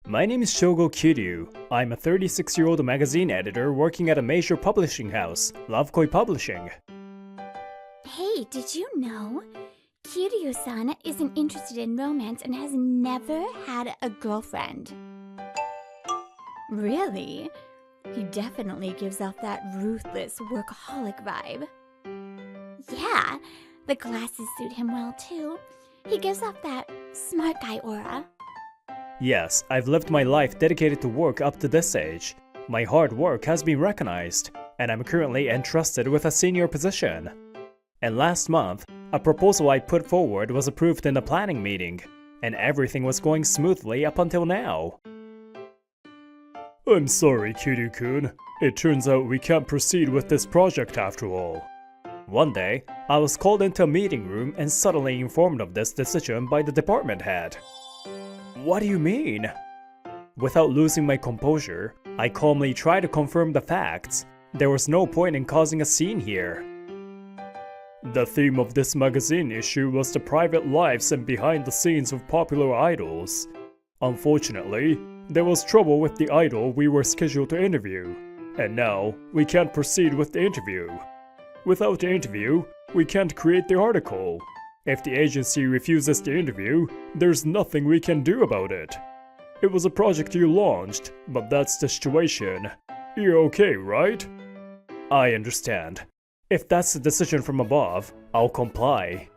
My name is Shogo Kiryu. I'm a 36-year-old magazine editor working at a major publishing house, Lovekoi Publishing. Hey, did you know? Kiryu-san isn't interested in romance and has never had a girlfriend. Really? He definitely gives off that ruthless workaholic vibe. Yeah, the glasses suit him well too. He gives off that smart guy aura. Yes, I've lived my life dedicated to work up to this age. My hard work has been recognized, and I'm currently entrusted with a senior position. And last month, a proposal I put forward was approved in a planning meeting, and everything was going smoothly up until now. I'm sorry, Kiryu-kun. It turns out we can't proceed with this project after all. One day, I was called into a meeting room and suddenly informed of this decision by the department head. What do you mean? Without losing my composure, I calmly tried to confirm the facts. There was no point in causing a scene here. The theme of this magazine issue was the private lives and behind the scenes of popular idols. Unfortunately, there was trouble with the idol we were scheduled to interview, and now we can't proceed with the interview. Without the interview, we can't create the article. If the agency refuses the interview, there's nothing we can do about it. It was a project you launched, but that's the situation. You're okay, right? I understand. If that's the decision from above, I'll comply.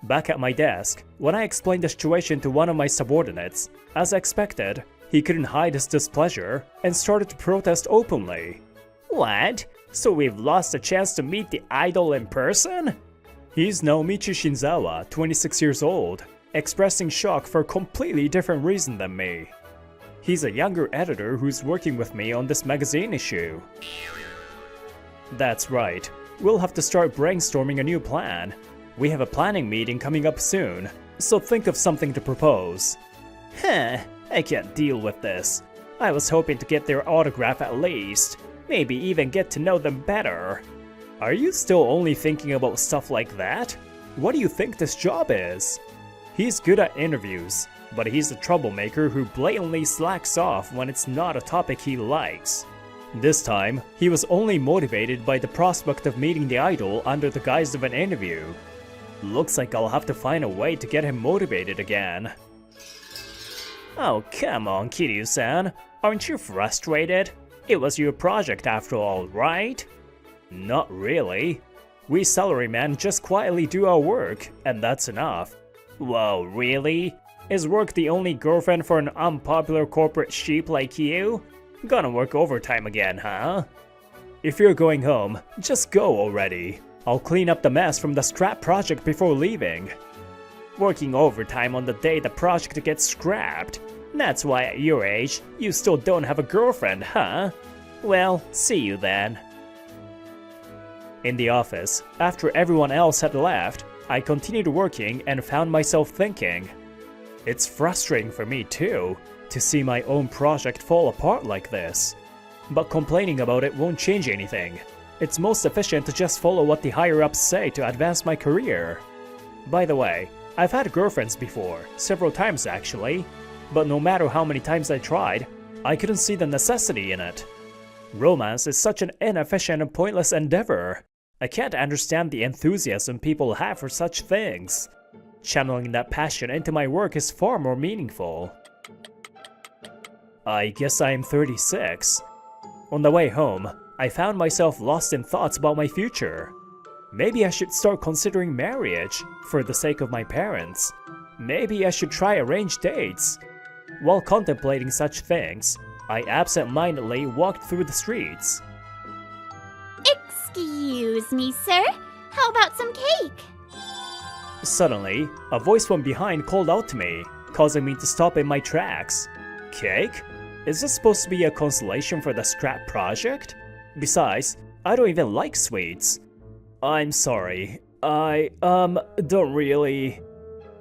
Back at my desk, when I explained the situation to one of my subordinates, as expected, he couldn't hide his displeasure and started to protest openly. What? So we've lost a chance to meet the idol in person? He's Naomichi Shinzawa, 26 years old, expressing shock for a completely different reason than me. He's a younger editor who's working with me on this magazine issue. That's right, we'll have to start brainstorming a new plan. We have a planning meeting coming up soon, so think of something to propose. I can't deal with this. I was hoping to get their autograph at least. Maybe even get to know them better. Are you still only thinking about stuff like that? What do you think this job is? He's good at interviews, but he's a troublemaker who blatantly slacks off when it's not a topic he likes. This time, he was only motivated by the prospect of meeting the idol under the guise of an interview. Looks like I'll have to find a way to get him motivated again. Oh, come on, Kiryu-san. Aren't you frustrated? It was your project after all, right? Not really. We salarymen just quietly do our work, and that's enough. Whoa, really? Is work the only girlfriend for an unpopular corporate sheep like you? Gonna work overtime again, huh? If you're going home, just go already. I'll clean up the mess from the scrap project before leaving. Working overtime on the day the project gets scrapped. That's why at your age, you still don't have a girlfriend, huh? Well, see you then. In the office, after everyone else had left, I continued working and found myself thinking. It's frustrating for me too, to see my own project fall apart like this. But complaining about it won't change anything. It's most efficient to just follow what the higher-ups say to advance my career. By the way, I've had girlfriends before, several times actually, but no matter how many times I tried, I couldn't see the necessity in it. Romance is such an inefficient and pointless endeavor. I can't understand the enthusiasm people have for such things. Channeling that passion into my work is far more meaningful. I guess I am 36. On the way home, I found myself lost in thoughts about my future. Maybe I should start considering marriage, for the sake of my parents. Maybe I should try arranged dates. While contemplating such things, I absent-mindedly walked through the streets. Excuse me, sir. How about some cake? Suddenly, a voice from behind called out to me, causing me to stop in my tracks. Cake? Is this supposed to be a consolation for the scrap project? Besides, I don't even like sweets. I'm sorry. I don't really...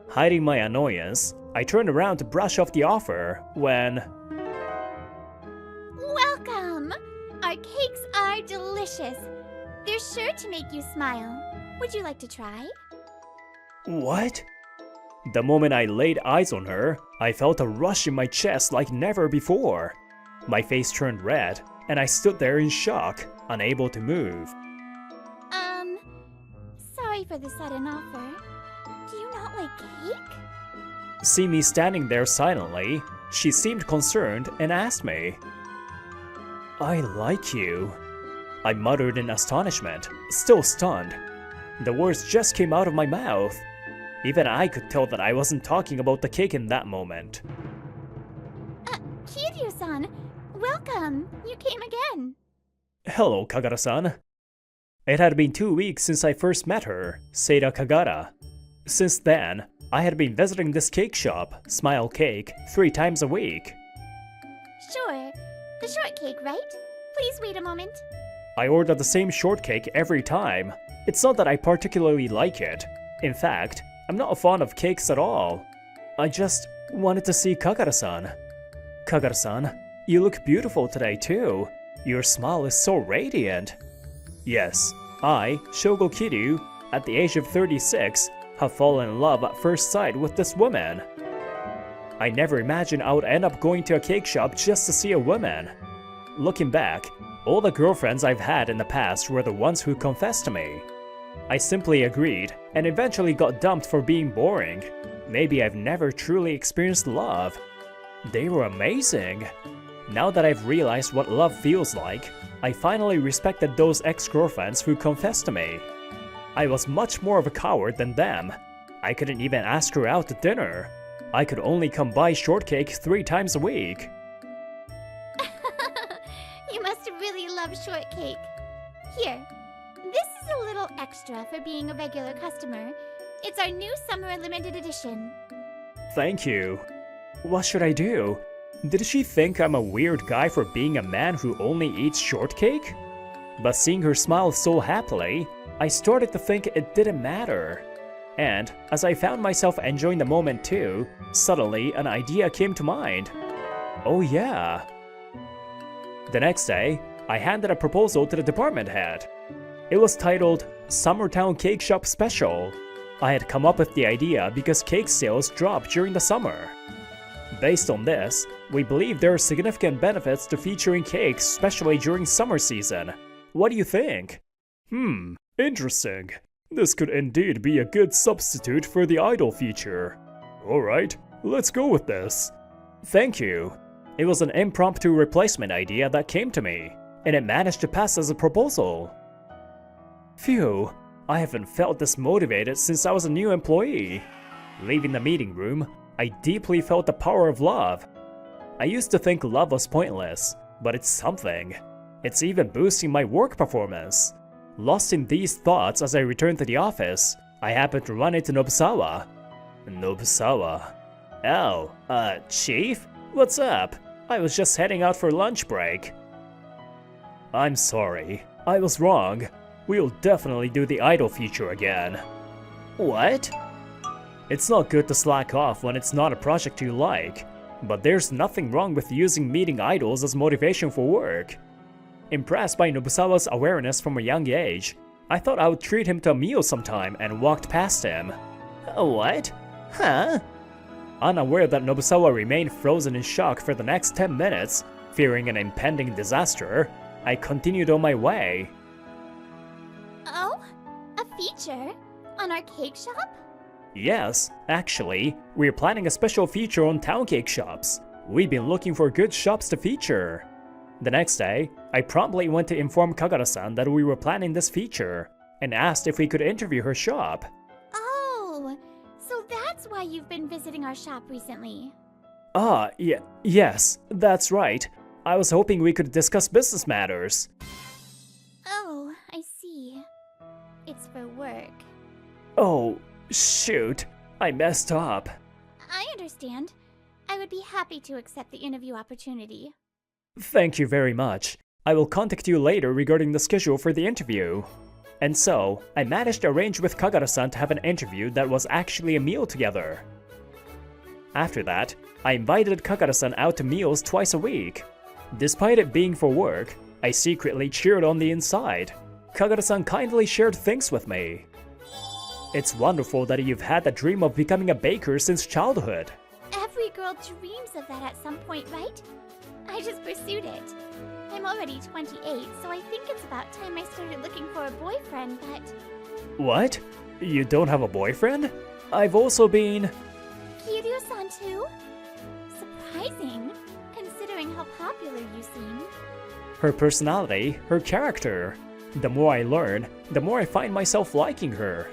Hiding my annoyance, I turned around to brush off the offer when... Welcome! Our cakes are delicious. They're sure to make you smile. Would you like to try? What? The moment I laid eyes on her, I felt a rush in my chest like never before. My face turned red, and I stood there in shock, unable to move. Sorry for the sudden offer. Do you not like cake? See me standing there silently, she seemed concerned and asked me. I like you, I muttered in astonishment, still stunned. The words just came out of my mouth. Even I could tell that I wasn't talking about the cake in that moment. Kiryu-san, welcome! You came again. Hello, Kagara-san. It had been 2 weeks since I first met her, Seira Kagara. Since then, I had been visiting this cake shop, Smile Cake, 3 times a week. Sure. The shortcake, right? Please wait a moment. I order the same shortcake every time. It's not that I particularly like it. In fact, I'm not fond of cakes at all. I just wanted to see Kagara-san. Kagara-san, you look beautiful today too. Your smile is so radiant. Yes, I, Shogo Kiryu, at the age of 36, have fallen in love at first sight with this woman. I never imagined I would end up going to a cake shop just to see a woman. Looking back, all the girlfriends I've had in the past were the ones who confessed to me. I simply agreed, and eventually got dumped for being boring. Maybe I've never truly experienced love. They were amazing. Now that I've realized what love feels like, I finally respected those ex-girlfriends who confessed to me. I was much more of a coward than them. I couldn't even ask her out to dinner. I could only come buy shortcake 3 times a week. You must really love shortcake. Here, this is a little extra for being a regular customer. It's our new summer limited edition. Thank you. What should I do? Did she think I'm a weird guy for being a man who only eats shortcake? But seeing her smile so happily, I started to think it didn't matter. And as I found myself enjoying the moment too, suddenly an idea came to mind. Oh yeah. The next day, I handed a proposal to the department head. It was titled Summertown Cake Shop Special. I had come up with the idea because cake sales drop during the summer. Based on this, we believe there are significant benefits to featuring cakes, especially during summer season. What do you think? Interesting. This could indeed be a good substitute for the idol feature. Alright, let's go with this. Thank you. It was an impromptu replacement idea that came to me, and it managed to pass as a proposal. Phew, I haven't felt this motivated since I was a new employee. Leaving the meeting room, I deeply felt the power of love. I used to think love was pointless, but it's something. It's even boosting my work performance. Lost in these thoughts as I returned to the office, I happened to run into Nobusawa. Nobusawa. Oh, Chief? What's up? I was just heading out for lunch break. I'm sorry. I was wrong. We'll definitely do the idol feature again. What? It's not good to slack off when it's not a project you like, but there's nothing wrong with using meeting idols as motivation for work. Impressed by Nobusawa's awareness from a young age, I thought I would treat him to a meal sometime and walked past him. What? Huh? Unaware that Nobusawa remained frozen in shock for the next 10 minutes, fearing an impending disaster, I continued on my way. Oh? A feature? On our cake shop? Yes, actually, we're planning a special feature on town cake shops. We've been looking for good shops to feature. The next day, I promptly went to inform Kagara-san that we were planning this feature, and asked if we could interview her shop. Oh, so that's why you've been visiting our shop recently. Yes, that's right. I was hoping we could discuss business matters. Oh, I see. It's for work. Oh, shoot. I messed up. I understand. I would be happy to accept the interview opportunity. Thank you very much. I will contact you later regarding the schedule for the interview. And so, I managed to arrange with Kagara-san to have an interview that was actually a meal together. After that, I invited Kagara-san out to meals twice a week. Despite it being for work, I secretly cheered on the inside. Kagara-san kindly shared things with me. It's wonderful that you've had the dream of becoming a baker since childhood. Every girl dreams of that at some point, right? I just pursued it. I'm already 28, so I think it's about time I started looking for a boyfriend, but... What? You don't have a boyfriend? I've also been... Kiryu-san too? Surprising, considering how popular you seem. Her personality, her character. The more I learn, the more I find myself liking her.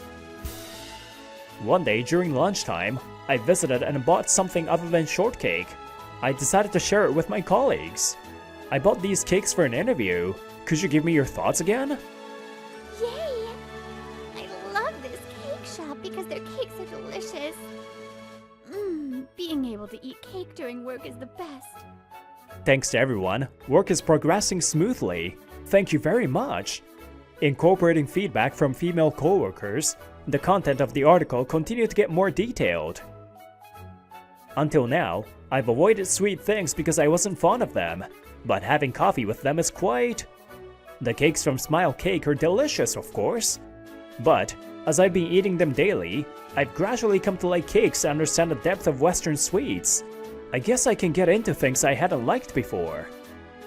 One day during lunchtime, I visited and bought something other than shortcake. I decided to share it with my colleagues. I bought these cakes for an interview. Could you give me your thoughts again? Yay! I love this cake shop because their cakes are delicious. Being able to eat cake during work is the best. Thanks to everyone, work is progressing smoothly. Thank you very much. Incorporating feedback from female coworkers, the content of the article continued to get more detailed. Until now, I've avoided sweet things because I wasn't fond of them, but having coffee with them is quite... The cakes from Smile Cake are delicious, of course. But, as I've been eating them daily, I've gradually come to like cakes and understand the depth of Western sweets. I guess I can get into things I hadn't liked before.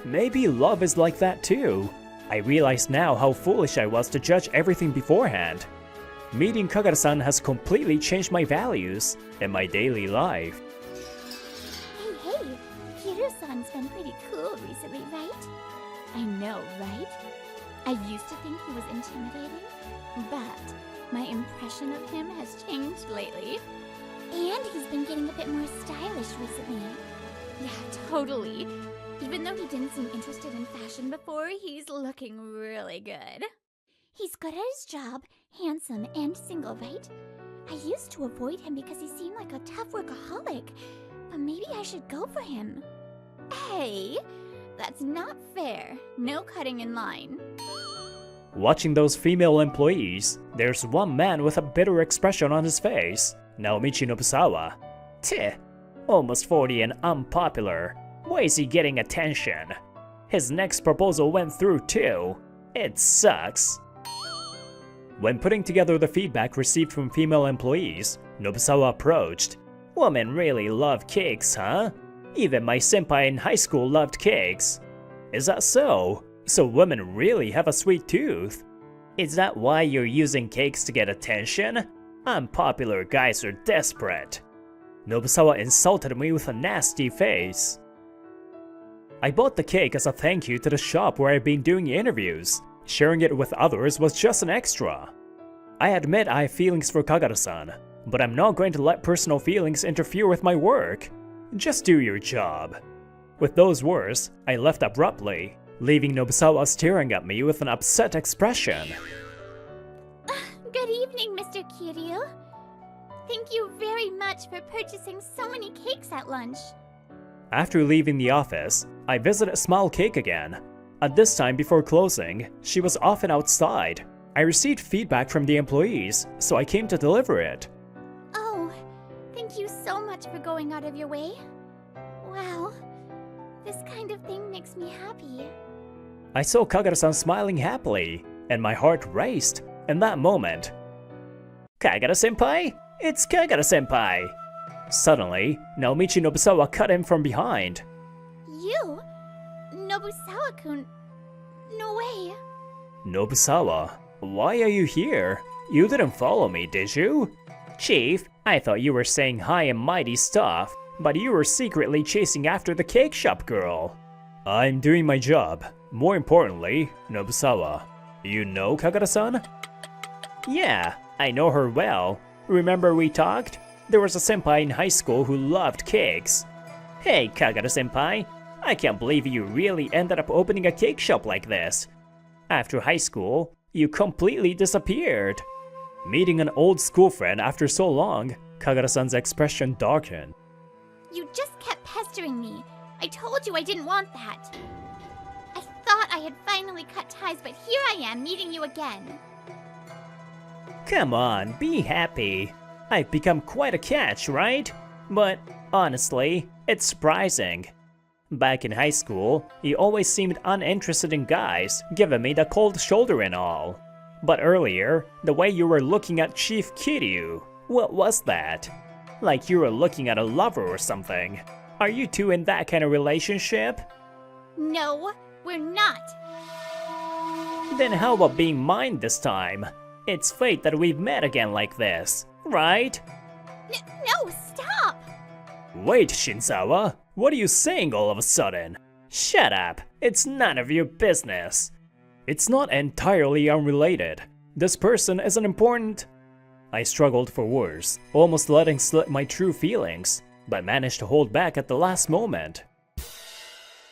Maybe love is like that too. I realize now how foolish I was to judge everything beforehand. Meeting Kagura-san has completely changed my values and my daily life. Hey, Kiryu-san's been pretty cool recently, right? I know, right? I used to think he was intimidating, but my impression of him has changed lately. And he's been getting a bit more stylish recently. Yeah, totally. Even though he didn't seem interested in fashion before, he's looking really good. He's good at his job, handsome, and single, right? I used to avoid him because he seemed like a tough workaholic, but maybe I should go for him. Hey, that's not fair. No cutting in line. Watching those female employees, there's one man with a bitter expression on his face. Naomichi Nobusawa. Tch, almost 40 and unpopular. Why is he getting attention? His next proposal went through too. It sucks. When putting together the feedback received from female employees, Nobusawa approached. Women really love cakes, huh? Even my senpai in high school loved cakes. Is that so? So women really have a sweet tooth? Is that why you're using cakes to get attention? Unpopular guys are desperate. Nobusawa insulted me with a nasty face. I bought the cake as a thank you to the shop where I've been doing interviews. Sharing it with others was just an extra. I admit I have feelings for Kagura-san, but I'm not going to let personal feelings interfere with my work. Just do your job. With those words, I left abruptly, leaving Nobusawa staring at me with an upset expression. Good evening, Mr. Kiryu. Thank you very much for purchasing so many cakes at lunch. After leaving the office, I visited Smile Cake again. At this time before closing, she was often outside. I received feedback from the employees, so I came to deliver it. Oh, thank you so much for going out of your way. Wow, this kind of thing makes me happy. I saw Kagura-san smiling happily, and my heart raced in that moment. Kagura-senpai? It's Kagura-senpai! Suddenly, Naomichi Nobusawa cut in from behind. You? Nobusawa-kun? No way. Nobusawa, why are you here? You didn't follow me, did you? Chief, I thought you were saying high and mighty stuff, but you were secretly chasing after the cake shop girl. I'm doing my job. More importantly, Nobusawa, you know Kagura-san? Yeah, I know her well. Remember we talked? There was a senpai in high school who loved cakes. Hey, Kagura-senpai, I can't believe you really ended up opening a cake shop like this. After high school, you completely disappeared. Meeting an old school friend after so long, Kagura-san's expression darkened. You just kept pestering me. I told you I didn't want that. I thought I had finally cut ties, but here I am meeting you again. Come on, be happy. I've become quite a catch, right? But honestly, it's surprising. Back in high school, you always seemed uninterested in guys, giving me the cold shoulder and all. But earlier, the way you were looking at Chief Kiryu, what was that? Like you were looking at a lover or something. Are you two in that kind of relationship? No, we're not. Then how about being mine this time? It's fate that we've met again like this, right? No, stop! Wait, Shinzawa, what are you saying all of a sudden? Shut up, it's none of your business. It's not entirely unrelated. This person is an important... I struggled for words, almost letting slip my true feelings, but managed to hold back at the last moment.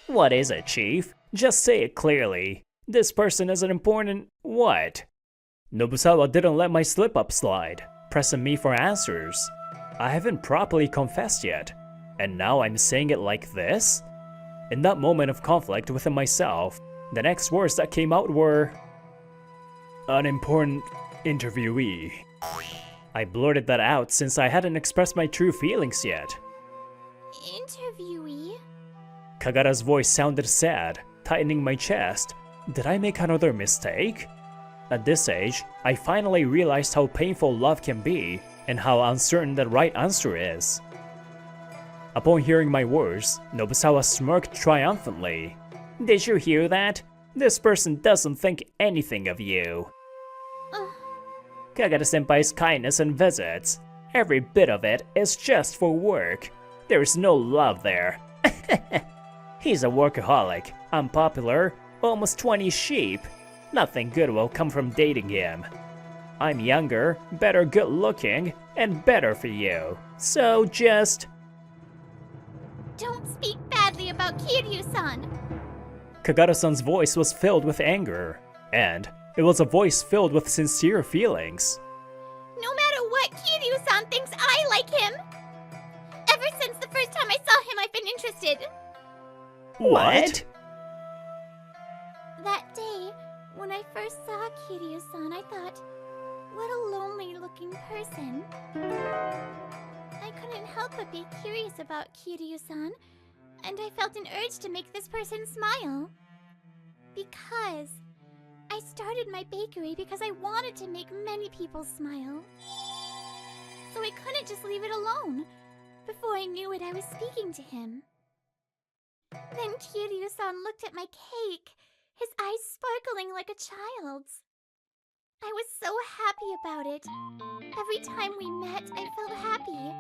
What is it, Chief? Just say it clearly. This person is an important... what? Nobusawa didn't let my slip-up slide, pressing me for answers. I haven't properly confessed yet, and now I'm saying it like this? In that moment of conflict within myself, the next words that came out were... an important interviewee. I blurted that out since I hadn't expressed my true feelings yet. Interviewee? Kagara's voice sounded sad, tightening my chest. Did I make another mistake? At this age, I finally realized how painful love can be and how uncertain the right answer is. Upon hearing my words, Nobusawa smirked triumphantly. Did you hear that? This person doesn't think anything of you. Kagura-senpai's kindness and visits, every bit of it is just for work. There's no love there. He's a workaholic, unpopular, almost 20 sheep. Nothing good will come from dating him. I'm younger, better good looking, and better for you. So just... Don't speak badly about Kiryu-san. Kagura-san's voice was filled with anger, and it was a voice filled with sincere feelings. No matter what Kiryu-san thinks, I like him. Ever since the first time I saw him, I've been interested. What? That day, when I first saw Kiryu-san, I thought, what a lonely-looking person. I couldn't help but be curious about Kiryu-san, and I felt an urge to make this person smile. Because I started my bakery because I wanted to make many people smile. So I couldn't just leave it alone. Before I knew it, I was speaking to him. Then Kiryu-san looked at my cake, his eyes sparkling like a child's. I was so happy about it. Every time we met, I felt happy.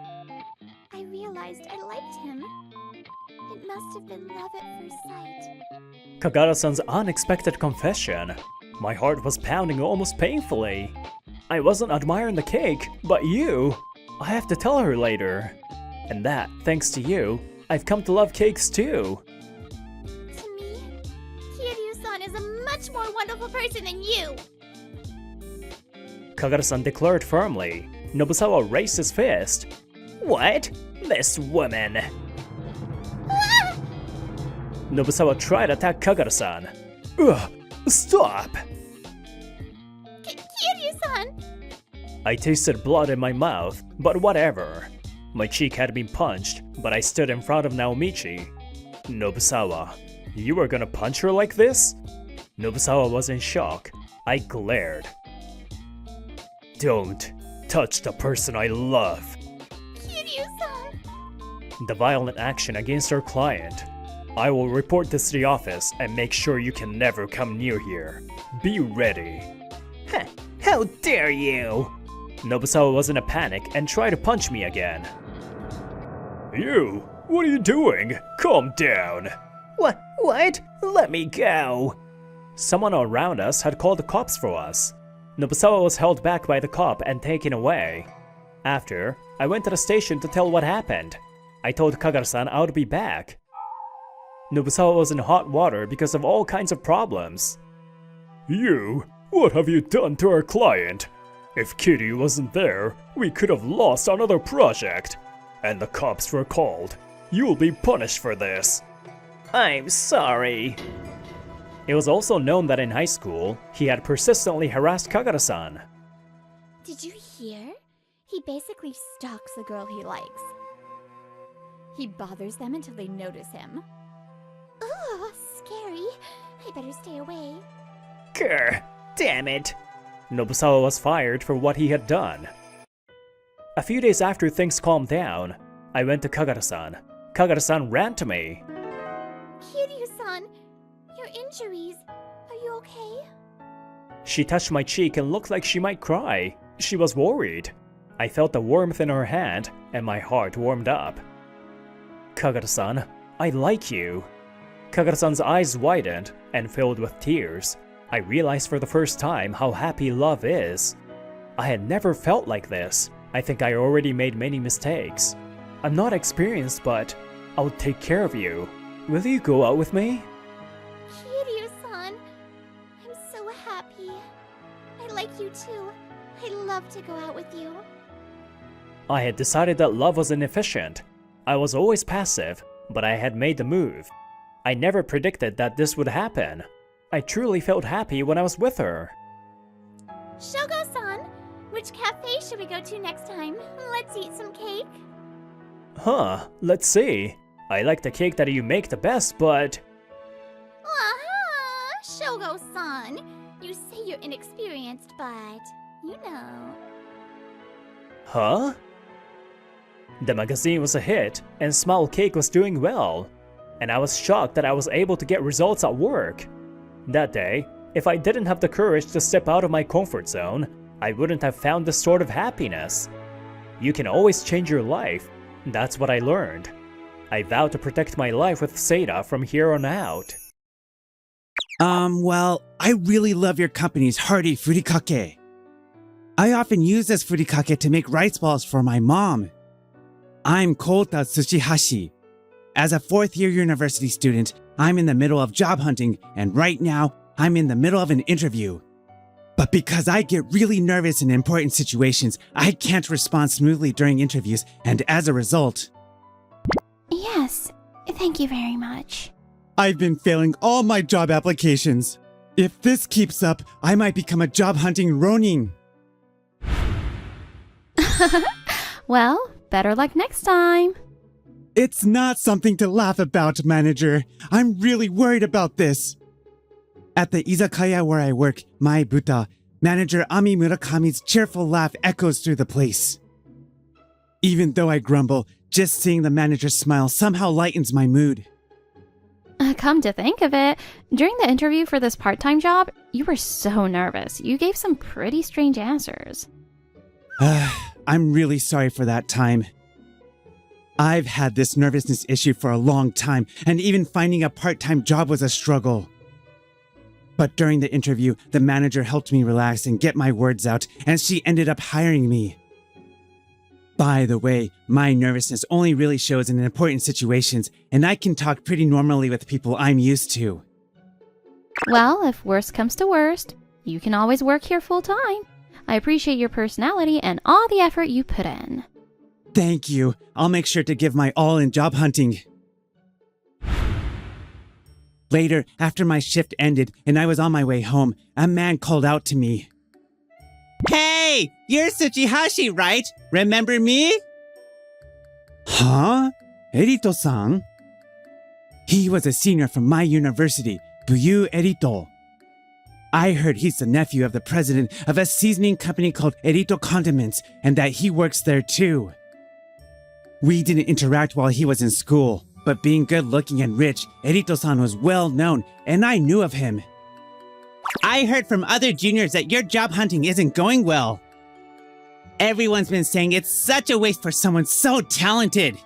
I realized I liked him. It must have been love at first sight. Kagura-san's unexpected confession. My heart was pounding almost painfully. I wasn't admiring the cake, but you. I have to tell her later. And that, thanks to you, I've come to love cakes too. To me, Kiryu-san is a much more wonderful person than you. Kagura-san declared firmly. Nobusawa raised his fist. What? This woman. Ah! Nobusawa tried to attack Kagura-san. Ugh! Stop! Kiryu-san! I tasted blood in my mouth, but whatever. My cheek had been punched, but I stood in front of Naomichi. Nobusawa, you were gonna punch her like this? Nobusawa was in shock. I glared. Don't touch the person I love. Kiryu-san! The violent action against our client. I will report this to the office and make sure you can never come near here. Be ready. Heh, how dare you! Nobusawa was in a panic and tried to punch me again. You? What are you doing? Calm down. What? Let me go. Someone around us had called the cops for us. Nobusawa was held back by the cop and taken away. After, I went to the station to tell what happened. I told Kagura-san I would be back. Nobusawa was in hot water because of all kinds of problems. You? What have you done to our client? If Kiryu wasn't there, we could have lost another project. And the cops were called. You'll be punished for this. I'm sorry. It was also known that in high school, he had persistently harassed Kagura-san. Did you hear? He basically stalks the girl he likes. He bothers them until they notice him. Ugh, scary. I better stay away. Grr, damn it. Nobusawa was fired for what he had done. A few days after things calmed down, I went to Kagura-san. Kagura-san ran to me. Kiryu-san, your injuries. Are you okay? She touched my cheek and looked like she might cry. She was worried. I felt the warmth in her hand, and my heart warmed up. Kagura-san, I like you. Kagura-san's eyes widened and filled with tears. I realized for the first time how happy love is. I had never felt like this. I think I already made many mistakes. I'm not experienced, but I'll take care of you. Will you go out with me? Kiryu-san, I'm so happy. I like you too. I love to go out with you. I had decided that love was inefficient. I was always passive, but I had made the move. I never predicted that this would happen. I truly felt happy when I was with her. Shogo-san, which cafe should we go to next time? Let's eat some cake. Huh, let's see. I like the cake that you make the best, but... Aha! Shogo-san, you say you're inexperienced, but you know. Huh? The magazine was a hit, and Smile Cake was doing well. And I was shocked that I was able to get results at work. That day, if I didn't have the courage to step out of my comfort zone, I wouldn't have found this sort of happiness. You can always change your life. That's what I learned. I vowed to protect my life with Seda from here on out. Well, I really love your company's hearty furikake. I often use this furikake to make rice balls for my mom. I'm Kota Tsushihashi. As a fourth-year university student, I'm in the middle of job hunting, and right now, I'm in the middle of an interview. But because I get really nervous in important situations, I can't respond smoothly during interviews, and as a result, Yes, thank you very much. I've been failing all my job applications. If this keeps up, I might become a job hunting ronin. Well, better luck next time. It's not something to laugh about, manager. I'm really worried about this. At the izakaya where I work, my buta, manager Ami Murakami's cheerful laugh echoes through the place. Even though I grumble, just seeing the manager smile somehow lightens my mood. Come to think of it, during the interview for this part-time job, you were so nervous. You gave some pretty strange answers. I'm really sorry for that time. I've had this nervousness issue for a long time, and even finding a part-time job was a struggle. But during the interview, the manager helped me relax and get my words out, and she ended up hiring me. By the way, my nervousness only really shows in important situations, and I can talk pretty normally with people I'm used to. Well, if worst comes to worst, you can always work here full-time. I appreciate your personality and all the effort you put in. Thank you. I'll make sure to give my all in job hunting. Later, after my shift ended and I was on my way home, a man called out to me. Hey, you're Tsuchihashi, right? Remember me? Huh? Erito-san? He was a senior from my university, Buyu Erito. I heard he's the nephew of the president of a seasoning company called Erito Condiments, and that he works there too. We didn't interact while he was in school, but being good-looking and rich, Erito-san was well known, and I knew of him. I heard from other juniors that your job hunting isn't going well. Everyone's been saying it's such a waste for someone so talented.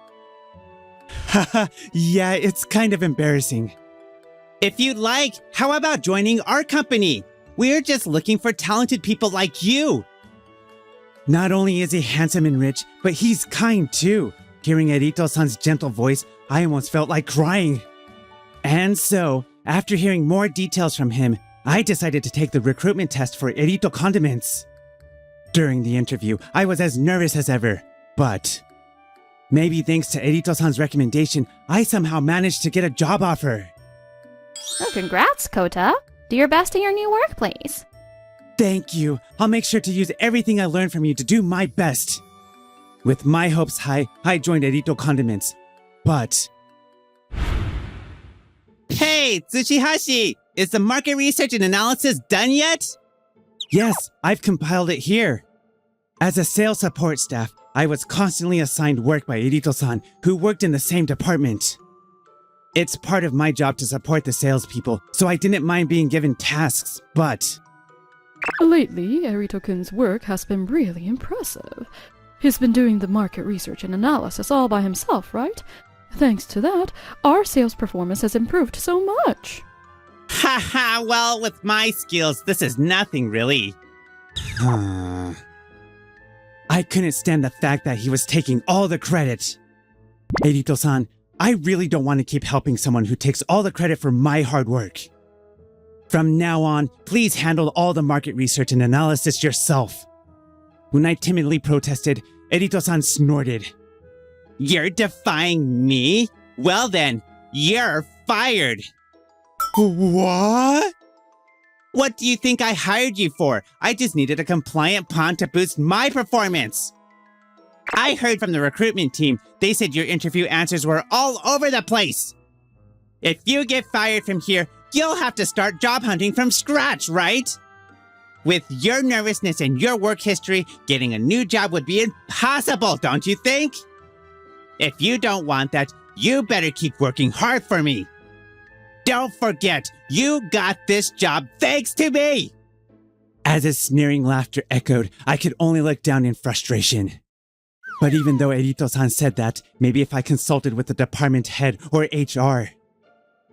Haha, yeah, it's kind of embarrassing. If you'd like, how about joining our company? We're just looking for talented people like you. Not only is he handsome and rich, but he's kind too. Hearing Erito-san's gentle voice, I almost felt like crying. And so, after hearing more details from him, I decided to take the recruitment test for Erito Condiments. During the interview, I was as nervous as ever, but maybe thanks to Erito-san's recommendation, I somehow managed to get a job offer. Oh, congrats, Kota. Do your best in your new workplace. Thank you. I'll make sure to use everything I learned from you to do my best. With my hopes high, I joined Erito Condiments. But... Hey, Tsushihashi! Is the market research and analysis done yet? Yes, I've compiled it here. As a sales support staff, I was constantly assigned work by Erito-san, who worked in the same department. It's part of my job to support the salespeople, so I didn't mind being given tasks, but... Lately, Erito-kun's work has been really impressive. He's been doing the market research and analysis all by himself, right? Thanks to that, our sales performance has improved so much. Haha, well, with my skills, this is nothing really. I couldn't stand the fact that he was taking all the credit. Erito-san, I really don't want to keep helping someone who takes all the credit for my hard work. From now on, please handle all the market research and analysis yourself. When I timidly protested, Erito-san snorted. You're defying me? Well then, you're fired. What? What do you think I hired you for? I just needed a compliant pawn to boost my performance. I heard from the recruitment team. They said your interview answers were all over the place. If you get fired from here, you'll have to start job hunting from scratch, right? With your nervousness and your work history, getting a new job would be impossible, don't you think? If you don't want that, you better keep working hard for me. Don't forget, you got this job thanks to me! As his sneering laughter echoed, I could only look down in frustration. But even though Erito-san said that, maybe if I consulted with the department head or HR,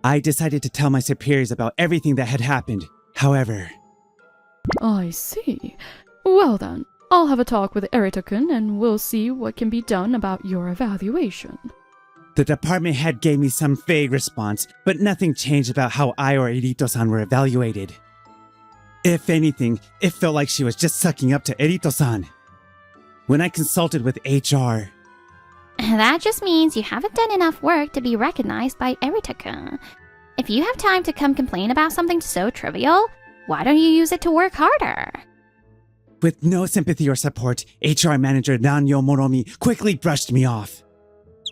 I decided to tell my superiors about everything that had happened. However... I see. Well then, I'll have a talk with Erito-kun and we'll see what can be done about your evaluation. The department head gave me some vague response, but nothing changed about how I or Erito-san were evaluated. If anything, it felt like she was just sucking up to Erito-san. When I consulted with HR... That just means you haven't done enough work to be recognized by Erito-kun. If you have time to come complain about something so trivial, why don't you use it to work harder? With no sympathy or support, HR manager Nanyo Moromi quickly brushed me off.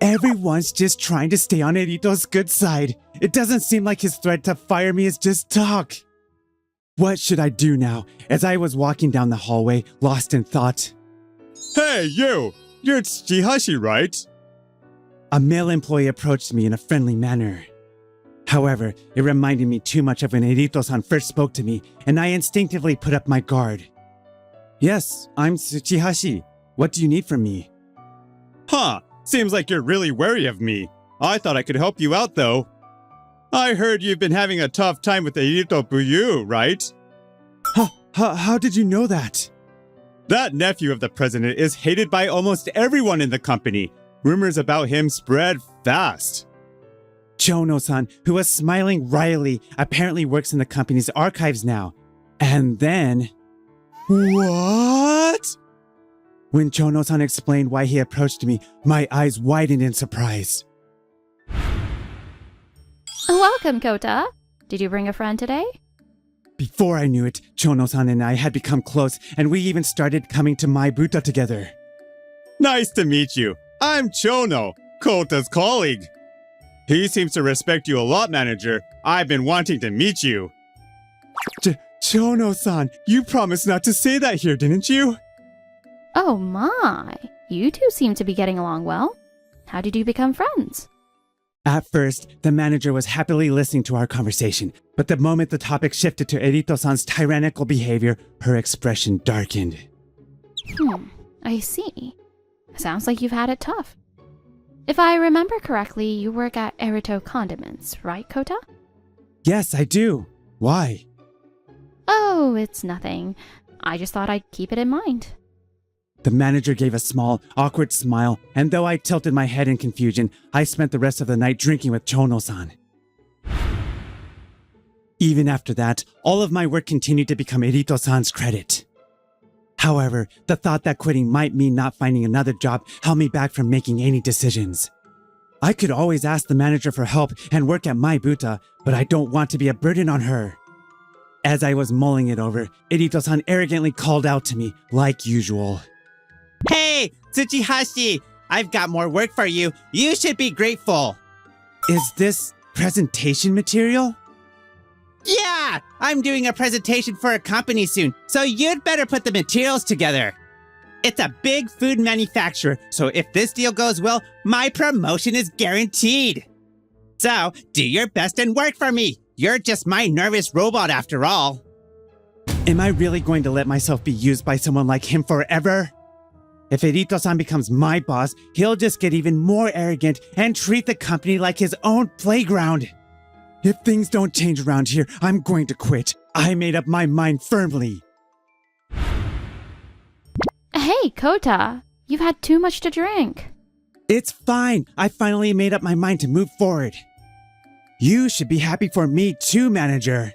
Everyone's just trying to stay on Erito's good side. It doesn't seem like his threat to fire me is just talk. What should I do now? As I was walking down the hallway, lost in thought. Hey, you! You're Tsuchihashi, right? A male employee approached me in a friendly manner. However, it reminded me too much of when Erito-san first spoke to me, and I instinctively put up my guard. Yes, I'm Tsuchihashi. What do you need from me? Huh, seems like you're really wary of me. I thought I could help you out, though. I heard you've been having a tough time with Erito Buyu, right? How did you know that? That nephew of the president is hated by almost everyone in the company. Rumors about him spread fast. Chono-san, who was smiling wryly, apparently works in the company's archives now. And then... What? When Chono-san explained why he approached me, my eyes widened in surprise. Welcome, Kota. Did you bring a friend today? Before I knew it, Chono-san and I had become close, and we even started coming to my Buta together. Nice to meet you. I'm Chono, Kota's colleague. He seems to respect you a lot, manager. I've been wanting to meet you. Chono-san, you promised not to say that here, didn't you? Oh my, you two seem to be getting along well. How did you become friends? At first, the manager was happily listening to our conversation, but the moment the topic shifted to Erito-san's tyrannical behavior, her expression darkened. I see. Sounds like you've had it tough. If I remember correctly, you work at Erito Condiments, right, Kota? Yes, I do. Why? Oh, it's nothing. I just thought I'd keep it in mind. The manager gave a small, awkward smile, and though I tilted my head in confusion, I spent the rest of the night drinking with Chono-san. Even after that, all of my work continued to become Erito-san's credit. However, the thought that quitting might mean not finding another job held me back from making any decisions. I could always ask the manager for help and work at my Buta, but I don't want to be a burden on her. As I was mulling it over, Erito-san arrogantly called out to me, like usual. Hey, Tsuchihashi! I've got more work for you. You should be grateful. Is this presentation material? Yeah, I'm doing a presentation for a company soon, so you'd better put the materials together. It's a big food manufacturer, so if this deal goes well, my promotion is guaranteed. So, do your best and work for me. You're just my nervous robot after all. Am I really going to let myself be used by someone like him forever? If Erito-san becomes my boss, he'll just get even more arrogant and treat the company like his own playground. If things don't change around here, I'm going to quit. I made up my mind firmly. Hey, Kota, you've had too much to drink. It's fine. I finally made up my mind to move forward. You should be happy for me too, manager.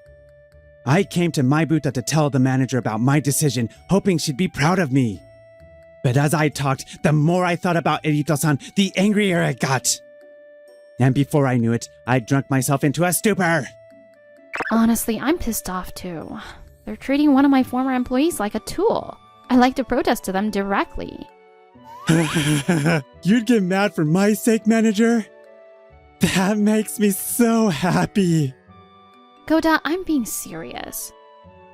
I came to Maibuta to tell the manager about my decision, hoping she'd be proud of me. But as I talked, the more I thought about Erito-san, the angrier I got. And before I knew it, I drunk myself into a stupor. Honestly, I'm pissed off too. They're treating one of my former employees like a tool. I like to protest to them directly. You'd get mad for my sake, manager? That makes me so happy. Kota, I'm being serious.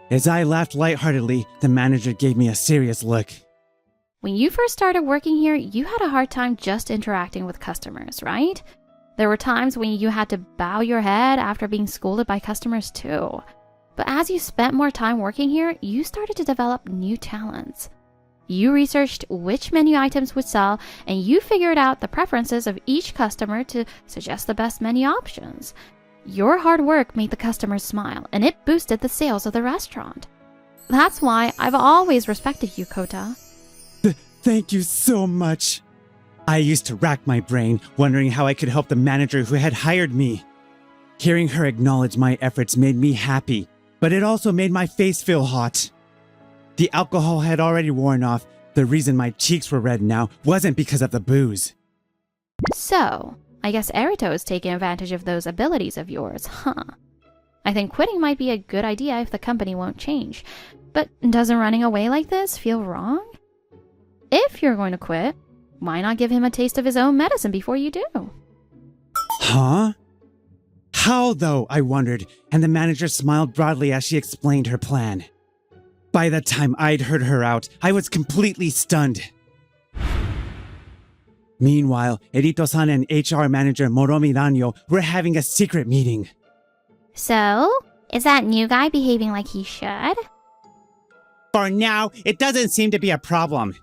As I laughed lightheartedly, the manager gave me a serious look. When you first started working here, you had a hard time just interacting with customers, right? There were times when you had to bow your head after being scolded by customers too. But as you spent more time working here, you started to develop new talents. You researched which menu items would sell, and you figured out the preferences of each customer to suggest the best menu options. Your hard work made the customers smile, and it boosted the sales of the restaurant. That's why I've always respected you, Kota. Thank you so much. I used to rack my brain, wondering how I could help the manager who had hired me. Hearing her acknowledge my efforts made me happy, but it also made my face feel hot. The alcohol had already worn off. The reason my cheeks were red now wasn't because of the booze. So, I guess Erito is taking advantage of those abilities of yours, huh? I think quitting might be a good idea if the company won't change. But doesn't running away like this feel wrong? If you're going to quit, why not give him a taste of his own medicine before you do? Huh? How though, I wondered, and the manager smiled broadly as she explained her plan. By the time I'd heard her out, I was completely stunned. Meanwhile, Erito-san and HR manager Moromi Ranyo were having a secret meeting. So, is that new guy behaving like he should? For now, it doesn't seem to be a problem.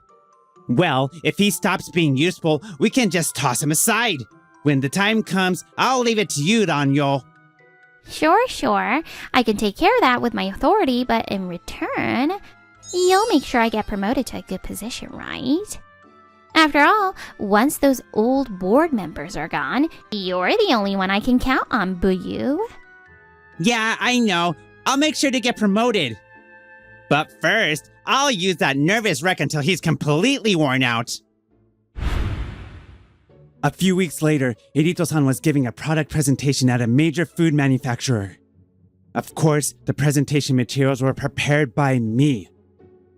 Well, if he stops being useful, we can just toss him aside. When the time comes, I'll leave it to you, Ranyo. Sure. I can take care of that with my authority, but in return, you'll make sure I get promoted to a good position, right? After all, once those old board members are gone, you're the only one I can count on, Buyu. Yeah, I know. I'll make sure to get promoted. But first, I'll use that nervous wreck until he's completely worn out. A few weeks later, Erito-san was giving a product presentation at a major food manufacturer. Of course, the presentation materials were prepared by me.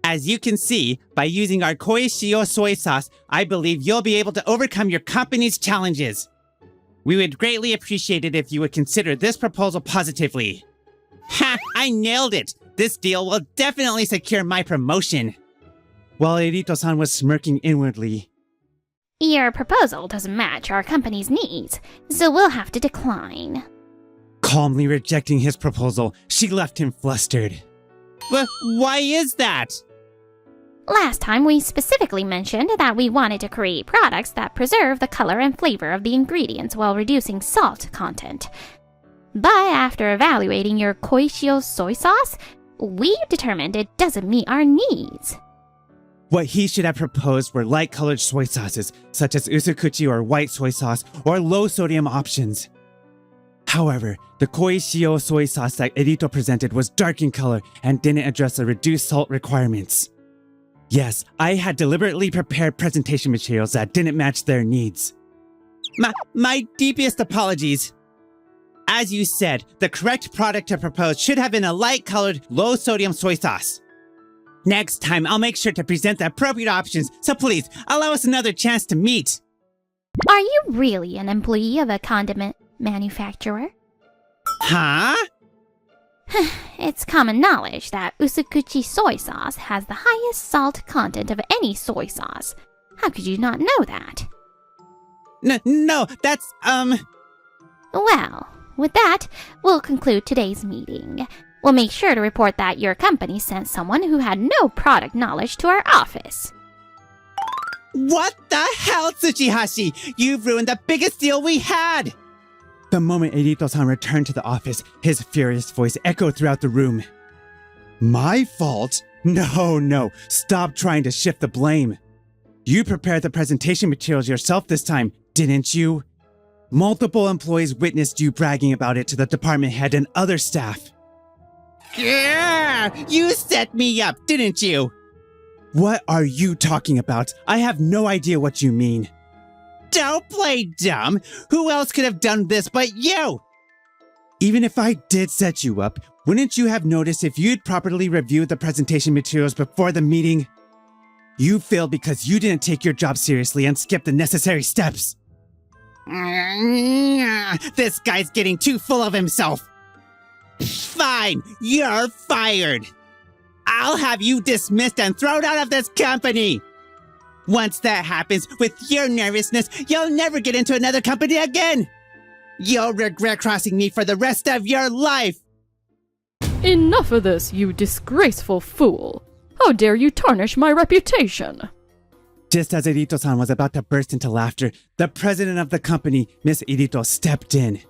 As you can see, by using our koi shio soy sauce, I believe you'll be able to overcome your company's challenges. We would greatly appreciate it if you would consider this proposal positively. Ha! I nailed it! This deal will definitely secure my promotion. While Erito-san was smirking inwardly, Your proposal doesn't match our company's needs, so we'll have to decline. calmly rejecting his proposal, she left him flustered. Why is that? Last time we specifically mentioned that we wanted to create products that preserve the color and flavor of the ingredients while reducing salt content. But after evaluating your koi shio soy sauce, we determined it doesn't meet our needs. What he should have proposed were light-colored soy sauces, such as usukuchi or white soy sauce, or low-sodium options. However, the koi shio soy sauce that Erito presented was dark in color and didn't address the reduced salt requirements. Yes, I had deliberately prepared presentation materials that didn't match their needs. My deepest apologies. As you said, the correct product to propose should have been a light-colored, low-sodium soy sauce. Next time, I'll make sure to present the appropriate options, so please, allow us another chance to meet. Are you really an employee of a condiment manufacturer? Huh? It's common knowledge that usukuchi soy sauce has the highest salt content of any soy sauce. How could you not know that? No, that's, Well, with that, we'll conclude today's meeting. We'll make sure to report that your company sent someone who had no product knowledge to our office. What the hell, Tsuchihashi? You've ruined the biggest deal we had! The moment Erito-san returned to the office, his furious voice echoed throughout the room. My fault? No. Stop trying to shift the blame. You prepared the presentation materials yourself this time, didn't you? Multiple employees witnessed you bragging about it to the department head and other staff. Yeah, you set me up, didn't you? What are you talking about? I have no idea what you mean. Don't play dumb. Who else could have done this but you? Even if I did set you up, wouldn't you have noticed if you'd properly reviewed the presentation materials before the meeting? You failed because you didn't take your job seriously and skipped the necessary steps. This guy's getting too full of himself. Fine, you're fired. I'll have you dismissed and thrown out of this company. Once that happens, with your nervousness, you'll never get into another company again. You'll regret crossing me for the rest of your life. Enough of this, you disgraceful fool! How dare you tarnish my reputation! Just as Erito-san was about to burst into laughter, the president of the company, Miss Irito, stepped in.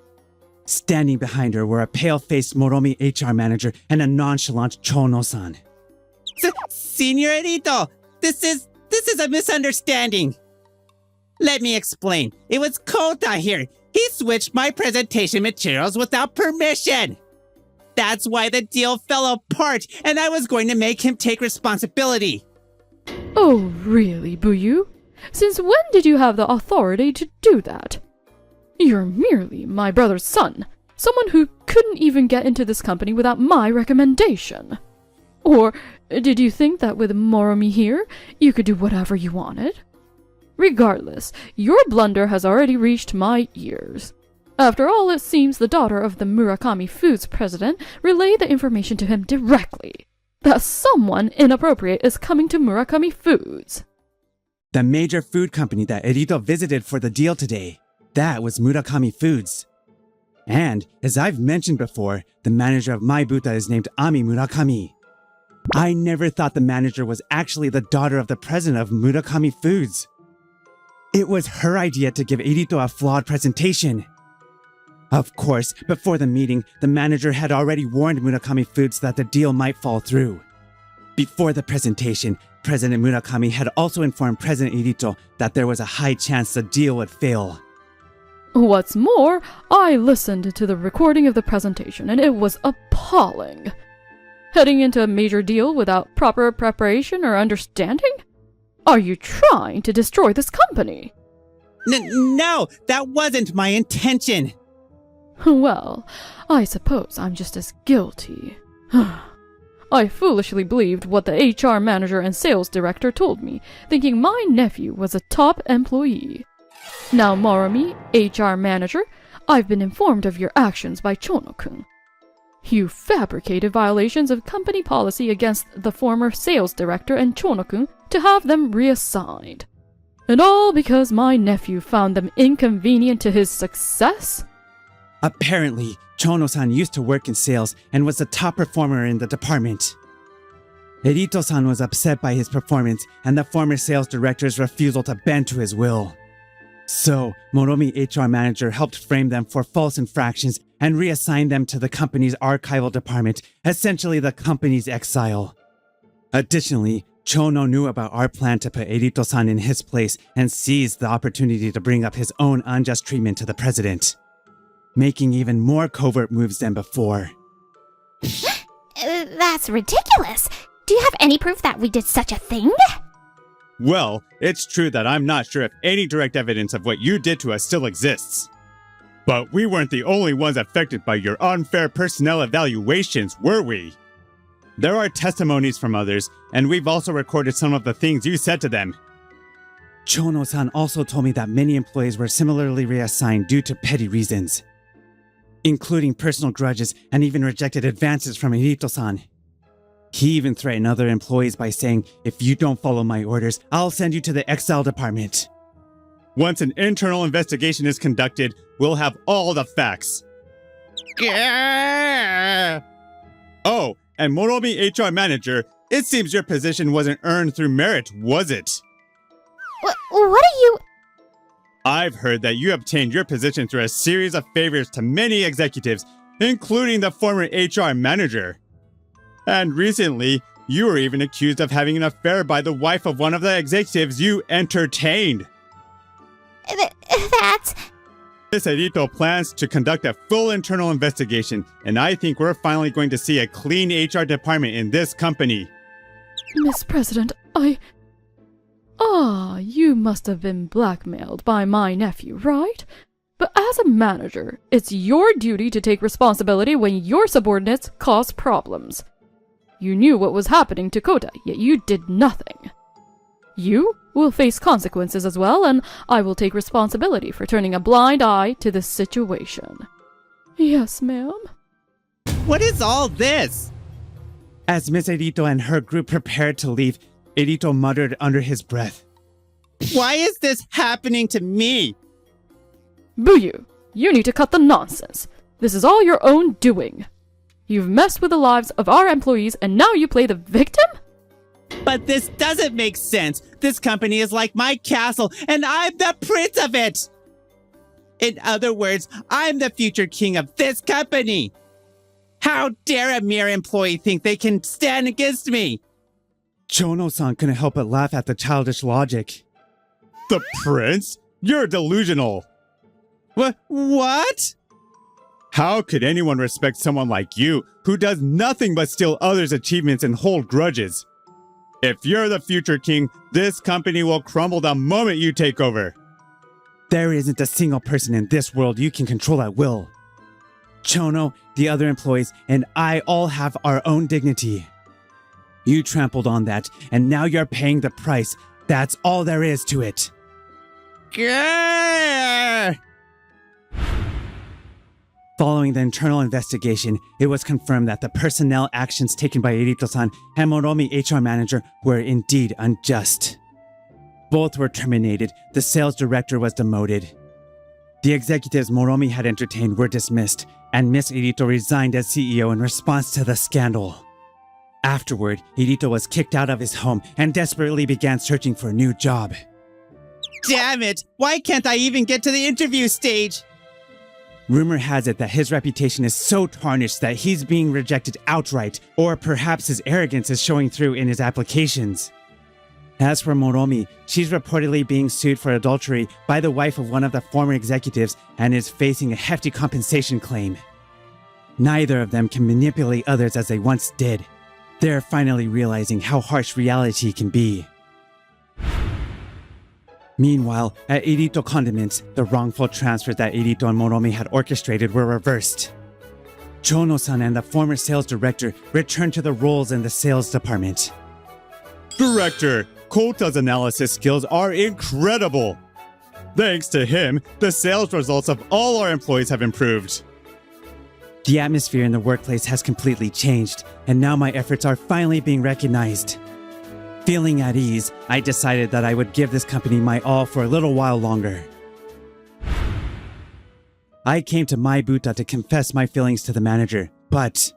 Standing behind her were a pale-faced Moromi HR manager and a nonchalant Chono-san. Senior Irito, this is a misunderstanding. Let me explain. It was Kota here. He switched my presentation materials without permission. That's why the deal fell apart, and I was going to make him take responsibility. Oh, really, Buyu? Since when did you have the authority to do that? You're merely my brother's son, someone who couldn't even get into this company without my recommendation. Or did you think that with Moromi here, you could do whatever you wanted? Regardless, your blunder has already reached my ears. After all, it seems the daughter of the Murakami Foods president relayed the information to him directly, that someone inappropriate is coming to Murakami Foods. The major food company that Erito visited for the deal today, that was Murakami Foods. And, as I've mentioned before, the manager of my Buta is named Ami Murakami. I never thought the manager was actually the daughter of the president of Murakami Foods. It was her idea to give Erito a flawed presentation. Of course, before the meeting, the manager had already warned Murakami Foods that the deal might fall through. Before the presentation, President Murakami had also informed President Erito that there was a high chance the deal would fail. What's more, I listened to the recording of the presentation and it was appalling. Heading into a major deal without proper preparation or understanding? Are you trying to destroy this company? No, that wasn't my intention. Well, I suppose I'm just as guilty. I foolishly believed what the HR manager and sales director told me, thinking my nephew was a top employee. Now, Moromi, HR manager, I've been informed of your actions by Chono-kun. You fabricated violations of company policy against the former sales director and Chono-kun to have them reassigned. And all because my nephew found them inconvenient to his success? Apparently, Chono-san used to work in sales and was the top performer in the department. Erito-san was upset by his performance and the former sales director's refusal to bend to his will. So, Moromi HR manager helped frame them for false infractions and reassigned them to the company's archival department, essentially the company's exile. Additionally, Chono knew about our plan to put Erito-san in his place and seized the opportunity to bring up his own unjust treatment to the president, making even more covert moves than before. That's ridiculous. Do you have any proof that we did such a thing? Well, it's true that I'm not sure if any direct evidence of what you did to us still exists. But we weren't the only ones affected by your unfair personnel evaluations, were we? There are testimonies from others, and we've also recorded some of the things you said to them. Chono-san also told me that many employees were similarly reassigned due to petty reasons. including personal grudges and even rejected advances from Irito-san. He even threatened other employees by saying, if you don't follow my orders, I'll send you to the Excel department. Once an internal investigation is conducted, we'll have all the facts. Oh, and Moromi HR manager, it seems your position wasn't earned through merit, was it? What are you... I've heard that you obtained your position through a series of favors to many executives, including the former HR manager. And recently, you were even accused of having an affair by the wife of one of the executives you entertained. That's... Miss Edito plans to conduct a full internal investigation, and I think we're finally going to see a clean HR department in this company. Miss President, you must have been blackmailed by my nephew, right? But as a manager, it's your duty to take responsibility when your subordinates cause problems. You knew what was happening to Kota, yet you did nothing. You will face consequences as well, and I will take responsibility for turning a blind eye to this situation. Yes, ma'am. What is all this? As Miss Edito and her group prepared to leave, Edito muttered under his breath, "Why is this happening to me?" Buyu, you need to cut the nonsense. This is all your own doing. You've messed with the lives of our employees and now you play the victim? But this doesn't make sense. This company is like my castle, and I'm the prince of it. In other words, I'm the future king of this company. How dare a mere employee think they can stand against me? Chono-san couldn't help but laugh at the childish logic. The prince? You're delusional. What? How could anyone respect someone like you, who does nothing but steal others' achievements and hold grudges? If you're the future king, this company will crumble the moment you take over. There isn't a single person in this world you can control at will. Chono, the other employees, and I all have our own dignity. You trampled on that, and now you're paying the price. That's all there is to it. Grrr! Following the internal investigation, it was confirmed that the personnel actions taken by Irito-san and Moromi HR manager were indeed unjust. Both were terminated, the sales director was demoted. The executives Moromi had entertained were dismissed, and Miss Irito resigned as CEO in response to the scandal. Afterward, Irito was kicked out of his home and desperately began searching for a new job. Damn it! Why can't I even get to the interview stage? Rumor has it that his reputation is so tarnished that he's being rejected outright, or perhaps his arrogance is showing through in his applications. As for Moromi, she's reportedly being sued for adultery by the wife of one of the former executives and is facing a hefty compensation claim. Neither of them can manipulate others as they once did. They're finally realizing how harsh reality can be. Meanwhile, at Irito Condiments, the wrongful transfers that Irito and Moromi had orchestrated were reversed. Chono-san and the former sales director returned to the roles in the sales department. Director, Kota's analysis skills are incredible. Thanks to him, the sales results of all our employees have improved. The atmosphere in the workplace has completely changed, and now my efforts are finally being recognized. Feeling at ease, I decided that I would give this company my all for a little while longer. I came to Maibuta to confess my feelings to the manager, but...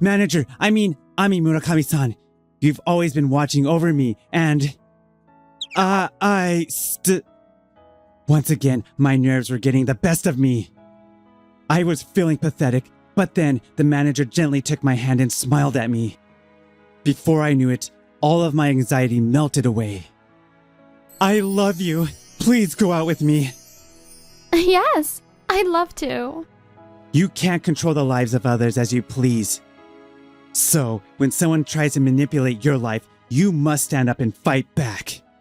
Manager, I mean Ami Murakami-san, you've always been watching over me, and... Once again, my nerves were getting the best of me. I was feeling pathetic, but then the manager gently took my hand and smiled at me. Before I knew it, all of my anxiety melted away. I love you. Please go out with me. Yes, I'd love to. You can't control the lives of others as you please. So, when someone tries to manipulate your life, you must stand up and fight back.